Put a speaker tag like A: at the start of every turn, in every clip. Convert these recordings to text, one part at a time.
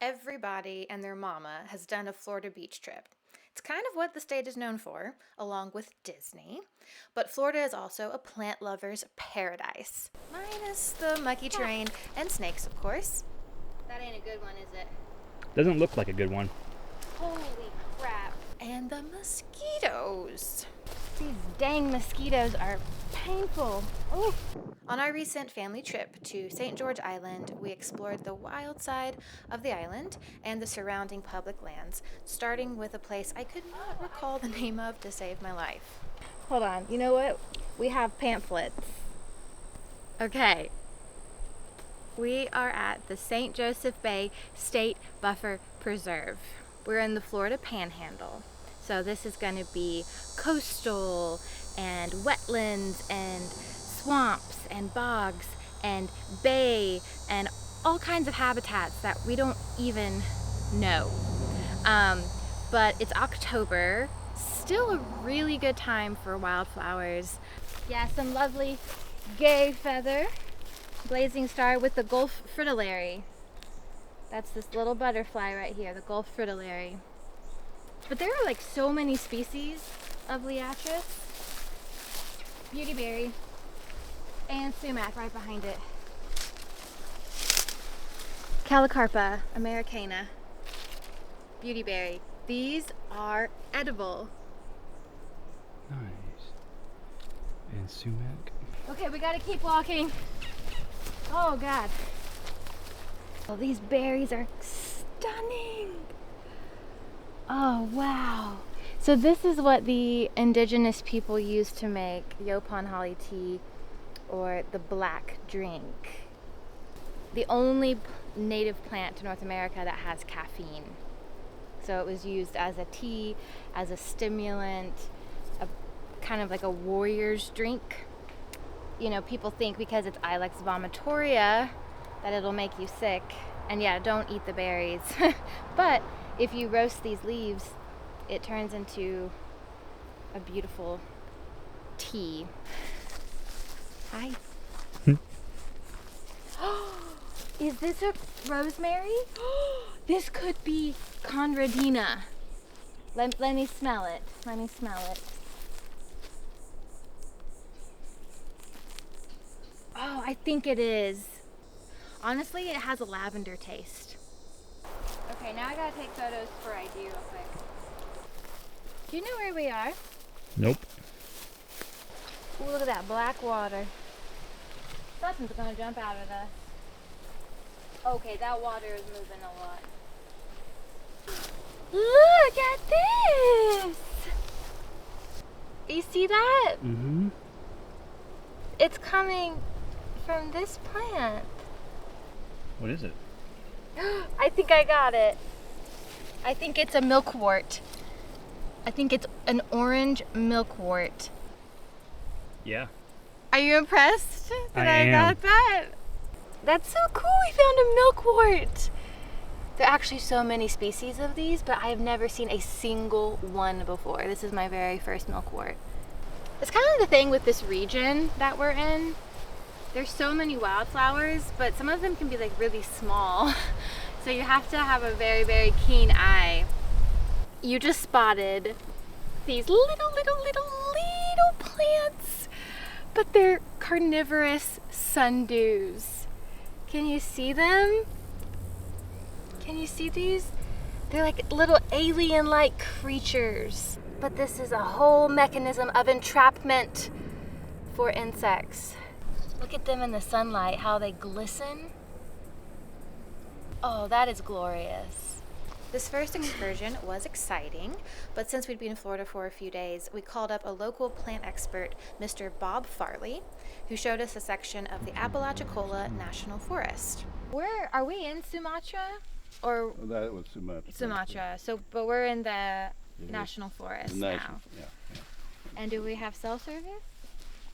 A: Everybody and their mama has done a Florida beach trip. It's kind of what the state is known for, along with Disney. But Florida is also a plant lover's paradise. Minus the mucky terrain and snakes, of course. That ain't a good one, is it?
B: Doesn't look like a good one.
A: Holy crap. And the mosquitoes.
C: These dang mosquitoes are painful. Oh.
A: On our recent family trip to St. George Island, we explored the wild side of the island and the surrounding public lands, starting with a place I could not recall the name of to save my life.
C: Hold on. You know what? We have pamphlets. Okay. We are at the St. Joseph Bay State Buffer Preserve. We're in the Florida Panhandle. So this is going to be coastal and wetlands and swamps and bogs and bay and all kinds of habitats that we don't even know. But it's October, still a really good time for wildflowers. Yeah, some lovely gay feather, blazing star with the Gulf fritillary. That's this little butterfly right here, the Gulf fritillary. But there are like so many species of liatris. Beautyberry and sumac right behind it. Callicarpa, americana, beautyberry. These are edible.
B: Nice. And sumac.
C: Okay, we gotta keep walking. Oh God. Oh, these berries are stunning. Oh, wow. So this is what the indigenous people used to make yaupon holly tea or the black drink. The only native plant to North America that has caffeine. So it was used as a tea, as a stimulant, kind of like a warrior's drink. You know, people think because it's Ilex vomitoria that it'll make you sick. And yeah, don't eat the berries. But if you roast these leaves, it turns into a beautiful tea. Hi. Is this a rosemary? This could be conradina. Let me smell it. Let me smell it. Oh, I think it is. Honestly, it has a lavender taste. Okay, now I gotta take photos for ID real quick. Do you know where we are?
B: Nope.
C: Ooh, look at that black water. Something's gonna jump out of us. Okay, that water is moving a lot. Look at this! You see that?
B: Mm-hmm.
C: It's coming from this plant.
B: What is it?
C: I think I got it. I think it's a milkwort. I think it's an orange milkwort.
B: Yeah.
C: Are you impressed that
B: I am.
C: got that? That's so cool. We found a milkwort. There are actually so many species of these, but I have never seen a single one before. This is my very first milkwort. It's kind of the thing with this region that we're in. There's so many wildflowers, but some of them can be like really small. So you have to have a very, very keen eye. You just spotted these little plants, but they're carnivorous sundews. Can you see them? Can you see these? They're like little alien-like creatures. But this is a whole mechanism of entrapment for insects. Look at them in the sunlight, how they glisten. Oh, that is glorious.
A: This first excursion was exciting, but since we'd been in Florida for a few days, we called up a local plant expert, Mr. Bob Farley, who showed us a section of the Apalachicola National Forest.
C: Where are we in Sumatra? Or
D: That was Sumatra.
C: Sumatra. So, but we're in the National Forest now.
D: Yeah.
C: And do we have cell service?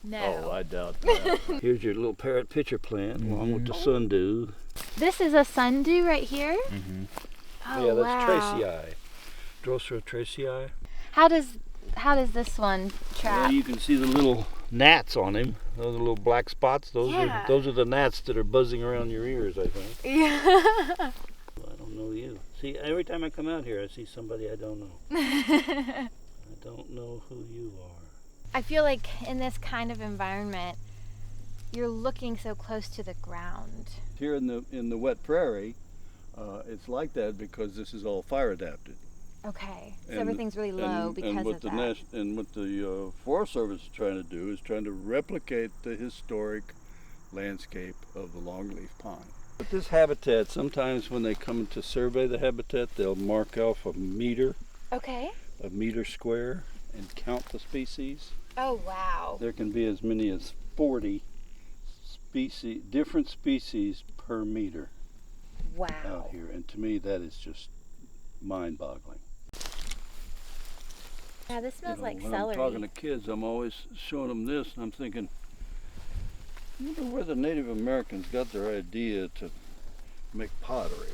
D: Oh,
C: No.
D: I doubt that. Here's your little parrot pitcher plant along with the sundew.
C: This is a sundew right here?
B: Mm-hmm.
C: Oh,
D: Yeah, that's
C: wow.
D: Tracei. Drosera Tracei.
C: How does this one trap?
D: Well, you can see the little gnats on him. Those are little black spots.
C: Yeah.
D: Those are the gnats that are buzzing around your ears, I think.
C: Yeah.
D: I don't don't know you. See, every time I come out here, I see somebody I don't know. I don't know who you are.
C: I feel like in this kind of environment, you're looking so close to the ground.
E: Here in the wet prairie, it's like that because this is all fire adapted.
C: Okay, so
E: And-
C: everything's really low because
E: and what
C: of
E: the
C: that.
E: And what the Forest Service is trying to do is trying to replicate the historic landscape of the longleaf pine. But this habitat, sometimes when they come to survey the habitat, they'll mark off a meter
C: Okay.
E: square, and count the species.
C: Oh, wow.
E: There can be as many as 40 different species per meter
C: Wow.
E: out here. And to me, that is just mind-boggling.
C: Yeah, this smells like
E: when
C: celery.
E: I'm talking to kids, I'm always showing them this, and I'm thinking, I wonder where the Native Americans got their idea to make pottery.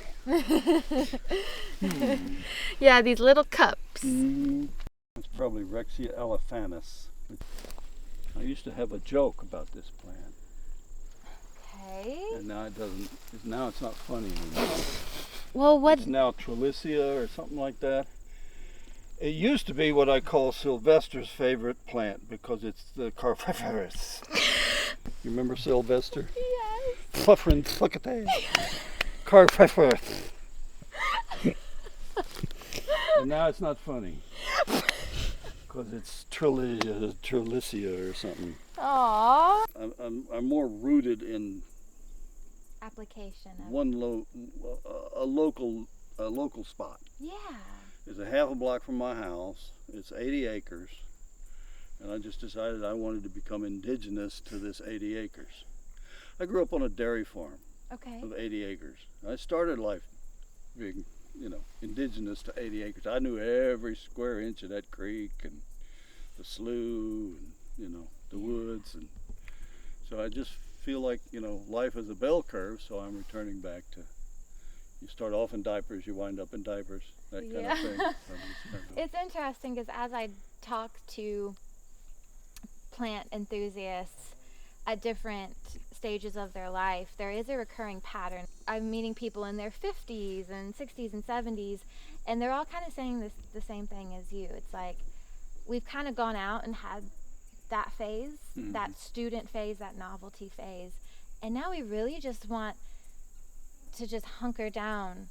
C: Yeah, these little cups.
E: It's probably Rexia elephanus. I used to have a joke about this plant,
C: Okay.
E: and now it doesn't. Now it's not funny anymore.
C: Well, what?
E: It's now Trellicia or something like that. It used to be what I call Sylvester's favorite plant because it's the Carfefferous. You remember Sylvester?
C: Yes.
E: Fluffrin flickate. Carfefferous. And now it's not funny because it's Trellicia or something.
C: Aww.
E: I'm more rooted in
C: Application of.
E: a local spot.
C: Yeah.
E: It's a half a block from my house. It's 80 acres. And I just decided I wanted to become indigenous to this 80 acres. I grew up on a dairy farm
C: Okay.
E: of 80 acres. I started life being, indigenous to 80 acres. I knew every square inch of that creek and the slough and, the woods. And so I just feel like, life is a bell curve, so I'm returning back to, you start off in diapers, you wind up in diapers, that kind
C: Yeah.
E: of thing. So I'm just kind of-
C: It's interesting because as I talk to plant enthusiasts at different stages of their life, there is a recurring pattern. I'm meeting people in their 50s and 60s and 70s, and they're all kind of saying the same thing as you. It's like we've kind of gone out and had that phase, that student phase, that novelty phase, and now we really just want to just hunker down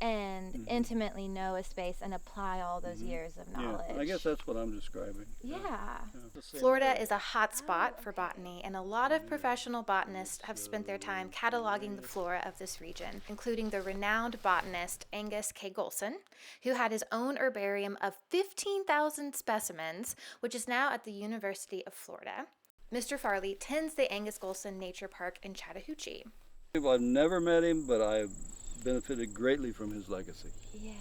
C: and intimately know a space and apply all those years of knowledge.
E: Yeah, I guess that's what I'm describing.
C: Yeah.
A: Florida is a hot spot for botany, and a lot of professional botanists have spent their time cataloging the flora of this region, including the renowned botanist Angus K. Golson, who had his own herbarium of 15,000 specimens, which is now at the University of Florida. Mr. Farley tends the Angus Golson Nature Park in Chattahoochee.
E: I've never met him, but I've benefited greatly from his legacy.
C: Yeah.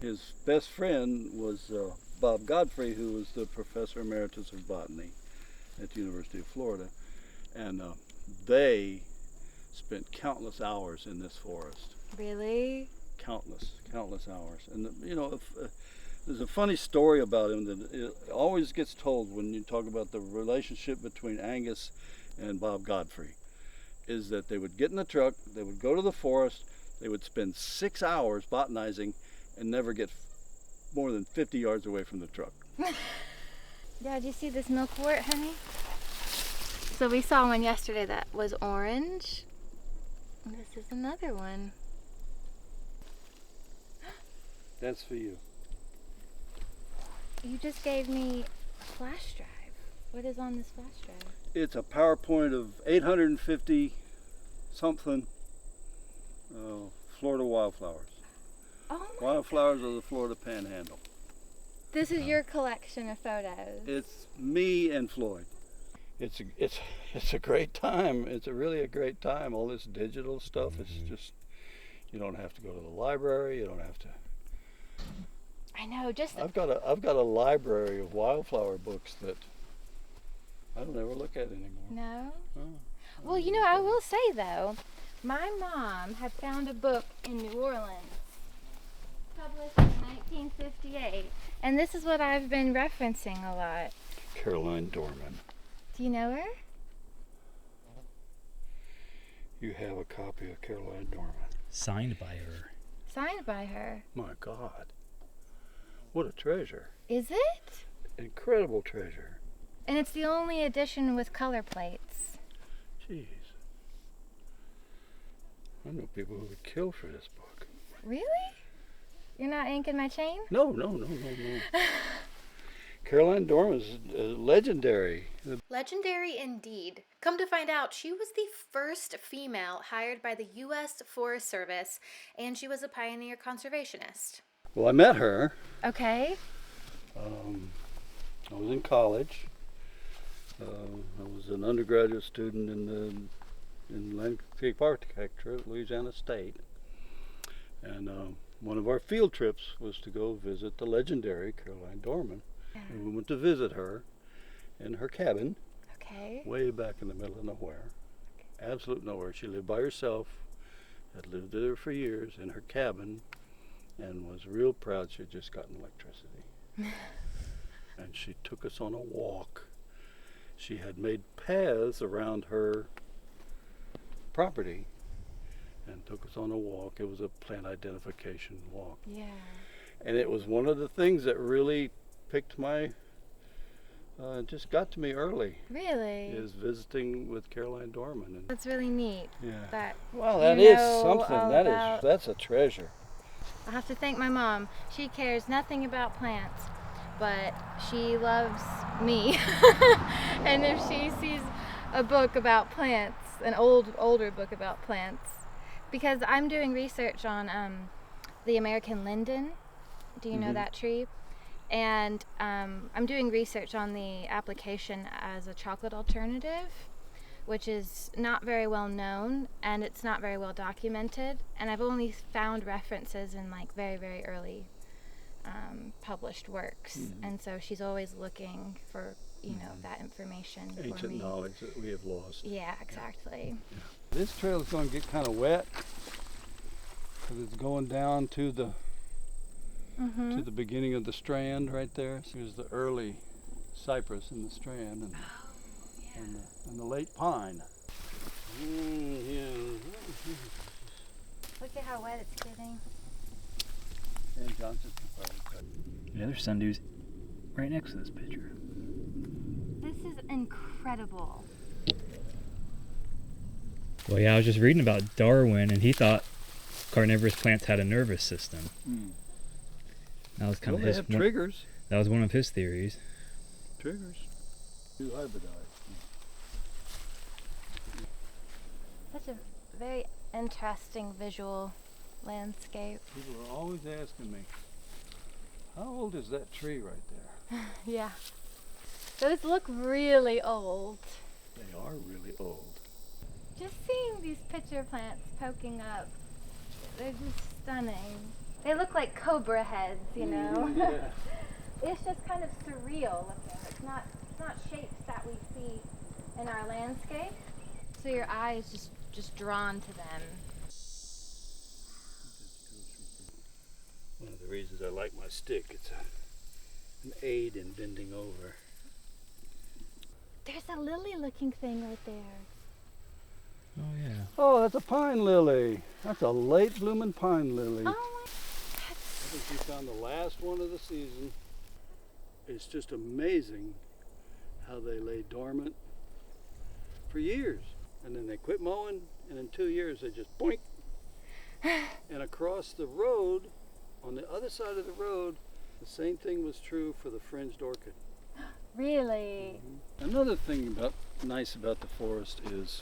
E: His best friend was Bob Godfrey, who was the professor emeritus of botany at the University of Florida. And they spent countless hours in this forest.
C: Really?
E: Countless hours. And, there's a funny story about him that it always gets told when you talk about the relationship between Angus and Bob Godfrey, is that they would get in the truck, they would go to the forest, they would spend 6 hours botanizing and never get more than 50 yards away from the truck.
C: Yeah, did you see this milkwort, honey? So we saw one yesterday that was orange. This is another one.
E: That's for you.
C: You just gave me a flash drive. What is on this flash drive?
E: It's a PowerPoint of 850 something Florida wildflowers.
C: Oh my.
E: Wildflowers of the Florida Panhandle.
C: This is your collection of photos.
E: It's me and Floyd. It's a great time. It's really a great time. All this digital stuff. It's just, you don't have to go to the library. You don't have to.
C: I know, just
E: I've got a library of wildflower books that I don't ever look at anymore.
C: no.
E: Oh.
C: Well, I will say though, my mom had found a book in New Orleans, published in 1958, and this is what I've been referencing a lot.
E: Caroline Dormon.
C: Do you know her?
E: You have a copy of Caroline Dormon.
B: Signed by her.
C: signed by her.
E: My God. What a treasure.
C: Is it?
E: Incredible treasure.
C: And it's the only edition with color plates.
E: Jeez. I know people who would kill for this book.
C: Really? You're not inking my chain?
E: No. Caroline Dormon is legendary.
A: Legendary indeed. Come to find out, she was the first female hired by the U.S. Forest Service, and she was a pioneer conservationist.
E: Well, I met her.
C: Okay.
E: I was in college. I was an undergraduate student in landscape architecture at Louisiana State. And one of our field trips was to go visit the legendary Caroline Dormon. And we went to visit her in her cabin,
C: Okay.
E: way back in the middle of nowhere. Absolute nowhere. She lived by herself, had lived there for years in her cabin, and was real proud she had just gotten electricity. And she took us on a walk. She had made paths around her property and took us on a walk. It was a plant identification walk.
C: Yeah.
E: And it was one of the things that really picked my, just got to me early,
C: Really?
E: is visiting with Caroline Dormon. And
C: That's really neat.
E: yeah.
C: That
E: Well,
C: you
E: that is
C: know
E: something.
C: all
E: That
C: about-
E: is, that's a treasure.
C: I have to thank my mom. She cares nothing about plants, but she loves me. And if she sees a book about plants, an older book about plants, because I'm doing research on the American linden. Do you know that tree? And I'm doing research on the application as a chocolate alternative, which is not very well known and it's not very well documented. And I've only found references in like very, very early published works. And so she's always looking for, you know, that information for
E: Ancient
C: me.
E: knowledge that we have lost.
C: Yeah, exactly.
E: This trail is going to get kind of wet because it's going down to the beginning of the strand right there. So here's the early cypress in the strand and the late pine.
C: Look at how wet it's getting.
E: And Johnson.
B: Yeah, there's sundews right next to this picture.
C: This is incredible.
B: Well, yeah, I was just reading about Darwin, and he thought carnivorous plants had a nervous system. That was kind
E: Well,
B: of
E: they
B: his
E: have
B: one,
E: triggers.
B: that was one of his theories.
E: Triggers. Do hybridize.
C: Such a very interesting visual landscape.
E: People are always asking me, how old is that tree right there?
C: Yeah. Those look really old.
E: They are really old.
C: Just seeing these pitcher plants poking up, they're just stunning. They look like cobra heads, you know?
E: Yeah.
C: It's just kind of surreal looking. It's not shapes that we see in our landscape. So your eye is just drawn to them.
E: One of the reasons I like my stick, it's an aid in bending over.
C: There's a lily looking thing right there.
B: Oh, yeah.
E: Oh, that's a pine lily. That's a late blooming pine lily.
C: Oh
E: I think we found the last one of the season. It's just amazing how they lay dormant for years. And then they quit mowing, and in 2 years they just boink. And across the road, on the other side of the road, the same thing was true for the fringed orchid.
C: Really?
E: Another thing nice about the forest is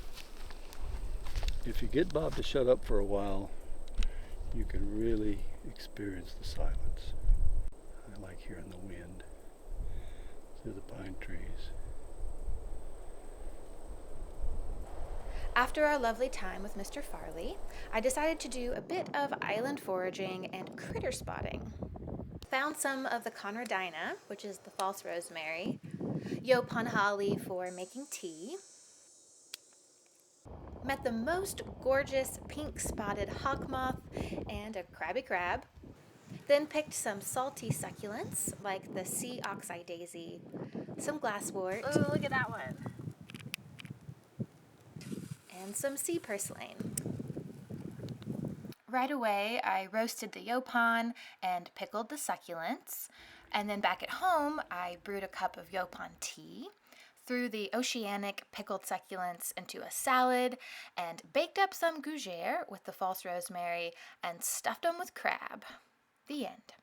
E: if you get Bob to shut up for a while, you can really experience the silence. I like hearing the wind through the pine trees.
A: After our lovely time with Mr. Farley, I decided to do a bit of island foraging and critter spotting. Found some of the conradina, which is the false rosemary, yaupon holly for making tea, met the most gorgeous pink-spotted hawk moth and a crabby crab, then picked some salty succulents like the sea oxeye daisy, some glasswort,
C: Oh, look at that one.
A: and some sea purslane. Right away, I roasted the yaupon and pickled the succulents. And then back at home, I brewed a cup of yaupon tea, threw the oceanic pickled succulents into a salad, and baked up some gougere with the false rosemary and stuffed them with crab. The end.